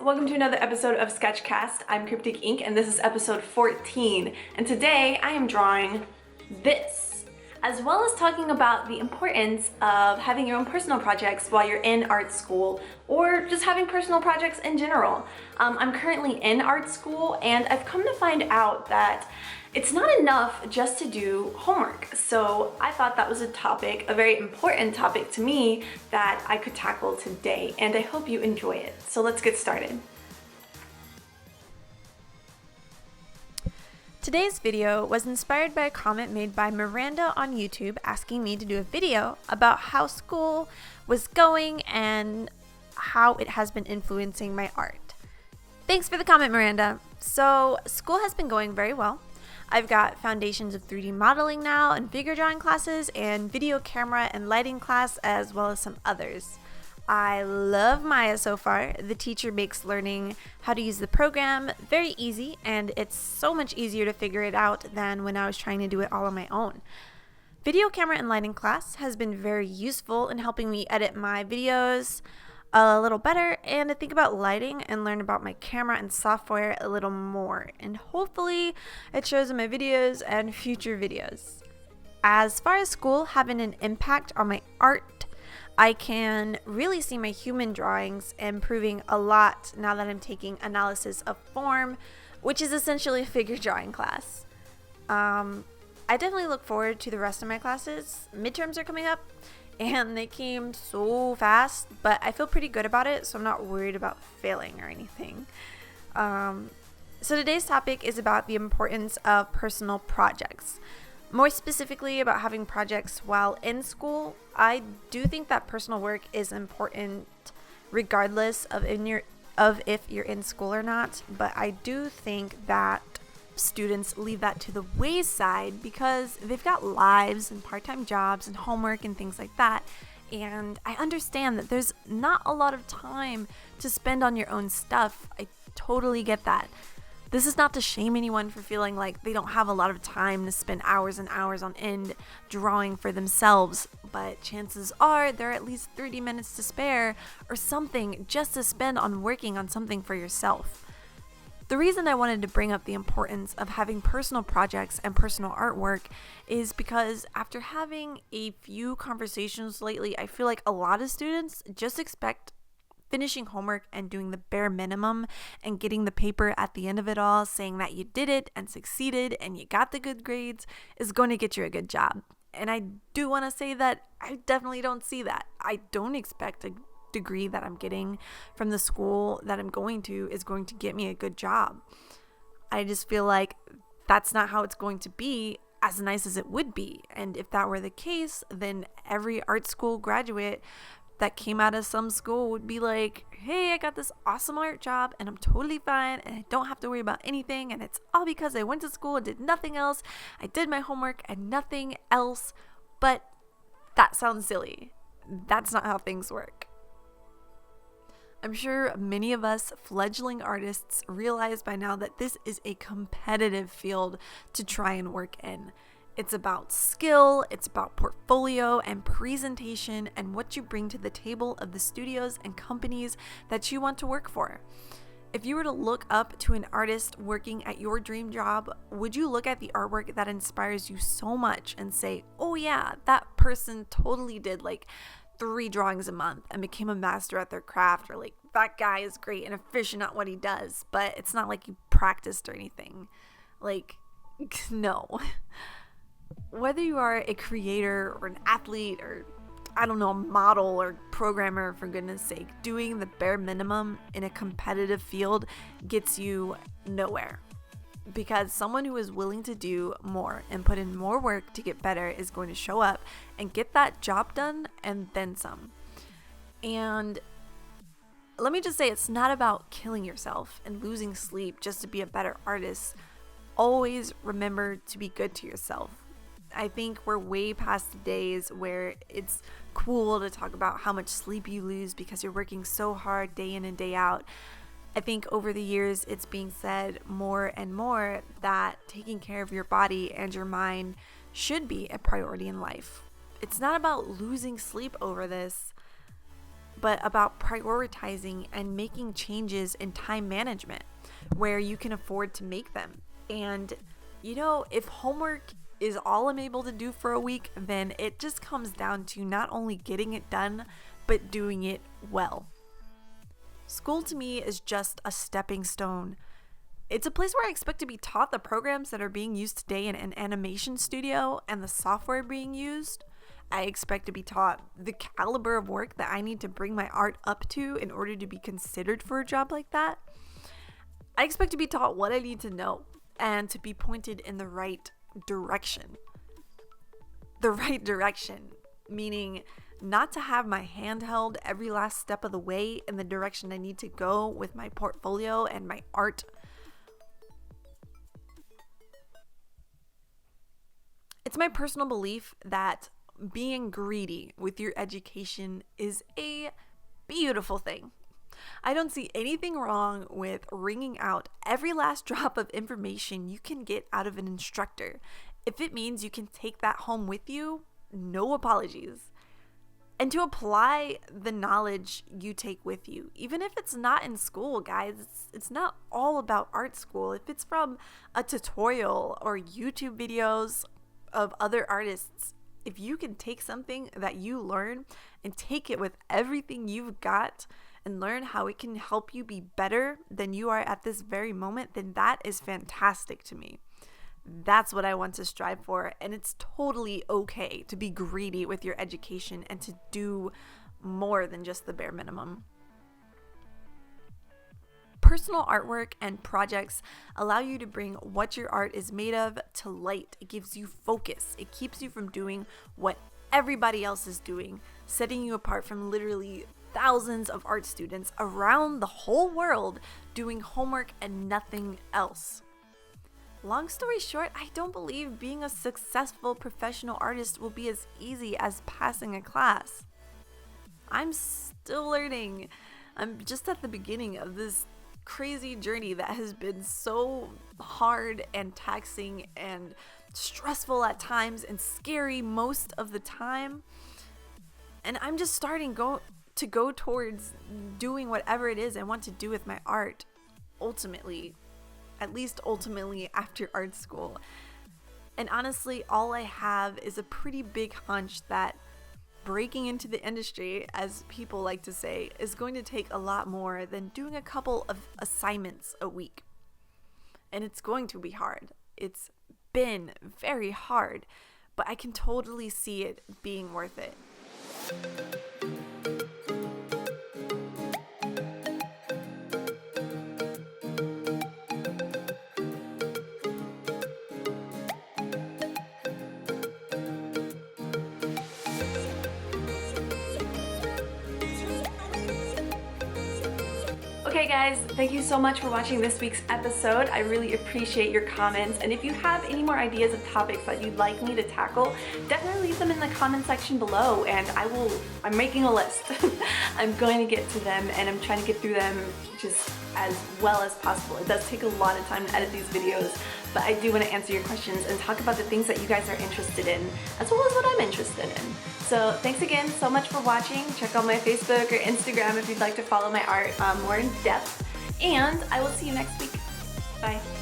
welcome to another episode of Sketchcast. I'm Crypticink and this is episode 14. And today I am drawing this, as well as talking about the importance of having your own personal projects while you're in art school, or just having personal projects in general. I'm currently in art school and I've come to find out that it's not enough just to do homework. So I thought that was a topic, a very important topic to me, that I could tackle today, and I hope you enjoy it. So let's get started. Today's video was inspired by a comment made by Miranda on YouTube asking me to do a video about how school was going and how it has been influencing my art. Thanks for the comment, Miranda. So school has been going very well. I've got foundations of 3D modeling now and figure drawing classes and video camera and lighting class, as well as some others. I love Maya so far. The teacher makes learning how to use the program very easy, and it's so much easier to figure it out than when I was trying to do it all on my own. Video camera and lighting class has been very useful in helping me edit my videos a little better and to think about lighting and learn about my camera and software a little more, and hopefully it shows in my videos and future videos. As far as school having an impact on my art, I can really see my human drawings improving a lot now that I'm taking analysis of form, which is essentially a figure drawing class. I definitely look forward to the rest of my classes. Midterms are coming up and they came so fast, but I feel pretty good about it, so I'm not worried about failing or anything. So today's topic is about the importance of personal projects. More specifically about having projects while in school. I do think that personal work is important regardless of if you're in school or not, but I do think that students leave that to the wayside because they've got lives and part-time jobs and homework and things like that. And I understand that there's not a lot of time to spend on your own stuff. I totally get that. This is not to shame anyone for feeling like they don't have a lot of time to spend hours and hours on end drawing for themselves, but chances are there are at least 30 minutes to spare or something just to spend on working on something for yourself. The reason I wanted to bring up the importance of having personal projects and personal artwork is because after having a few conversations lately, I feel like a lot of students just expect finishing homework and doing the bare minimum and getting the paper at the end of it all saying that you did it and succeeded and you got the good grades is going to get you a good job. And I do want to say that I definitely don't see that. I don't expect a degree that I'm getting from the school that I'm going to is going to get me a good job. I just feel like that's not how it's going to be, as nice as it would be. And if that were the case, then every art school graduate that came out of some school would be like, hey, I got this awesome art job and I'm totally fine and I don't have to worry about anything, and it's all because I went to school and did nothing else. I did my homework and nothing else. But that sounds silly. That's not how things work. I'm sure many of us fledgling artists realize by now that this is a competitive field to try and work in. It's about skill, it's about portfolio and presentation and what you bring to the table of the studios and companies that you want to work for. If you were to look up to an artist working at your dream job, would you look at the artwork that inspires you so much and say, oh yeah, that person totally did like 3 drawings a month and became a master at their craft, or like that guy is great and efficient at what he does, but it's not like you practiced or anything. Like, no. Whether you are a creator or an athlete or, I don't know, a model or programmer, for goodness sake, doing the bare minimum in a competitive field gets you nowhere. Because someone who is willing to do more and put in more work to get better is going to show up and get that job done and then some. And let me just say, it's not about killing yourself and losing sleep just to be a better artist. Always remember to be good to yourself. I think we're way past the days where it's cool to talk about how much sleep you lose because you're working so hard day in and day out. I think over the years it's being said more and more that taking care of your body and your mind should be a priority in life. It's not about losing sleep over this. but about prioritizing and making changes in time management where you can afford to make them. And, if homework is all I'm able to do for a week, then it just comes down to not only getting it done, but doing it well. School to me is just a stepping stone. It's a place where I expect to be taught the programs that are being used today in an animation studio and the software being used. I expect to be taught the caliber of work that I need to bring my art up to in order to be considered for a job like that. I expect to be taught what I need to know and to be pointed in the right direction. The right direction, meaning not to have my hand held every last step of the way in the direction I need to go with my portfolio and my art. It's my personal belief that being greedy with your education is a beautiful thing. I don't see anything wrong with wringing out every last drop of information you can get out of an instructor. If it means you can take that home with you, no apologies. And to apply the knowledge you take with you, even if it's not in school, guys, it's not all about art school. If it's from a tutorial or YouTube videos of other artists, if you can take something that you learn and take it with everything you've got and learn how it can help you be better than you are at this very moment, then that is fantastic to me. That's what I want to strive for, and it's totally okay to be greedy with your education and to do more than just the bare minimum. Personal artwork and projects allow you to bring what your art is made of to light. It gives you focus. It keeps you from doing what everybody else is doing, setting you apart from literally thousands of art students around the whole world doing homework and nothing else. Long story short, I don't believe being a successful professional artist will be as easy as passing a class. I'm still learning. I'm just at the beginning of this crazy journey that has been so hard and taxing and stressful at times and scary most of the time. And I'm just starting to go towards doing whatever it is I want to do with my art, ultimately, at least ultimately after art school. And honestly, all I have is a pretty big hunch that breaking into the industry, as people like to say, is going to take a lot more than doing a couple of assignments a week. And it's going to be hard. It's been very hard, but I can totally see it being worth it. Okay guys, thank you so much for watching this week's episode. I really appreciate your comments, and if you have any more ideas of topics that you'd like me to tackle, definitely leave them in the comment section below and I'm making a list. I'm going to get to them and I'm trying to get through them just as well as possible. It does take a lot of time to edit these videos, but I do want to answer your questions and talk about the things that you guys are interested in, as well as what I'm interested in. So thanks again so much for watching. Check out my Facebook or Instagram if you'd like to follow my art more in depth, and I will see you next week. Bye.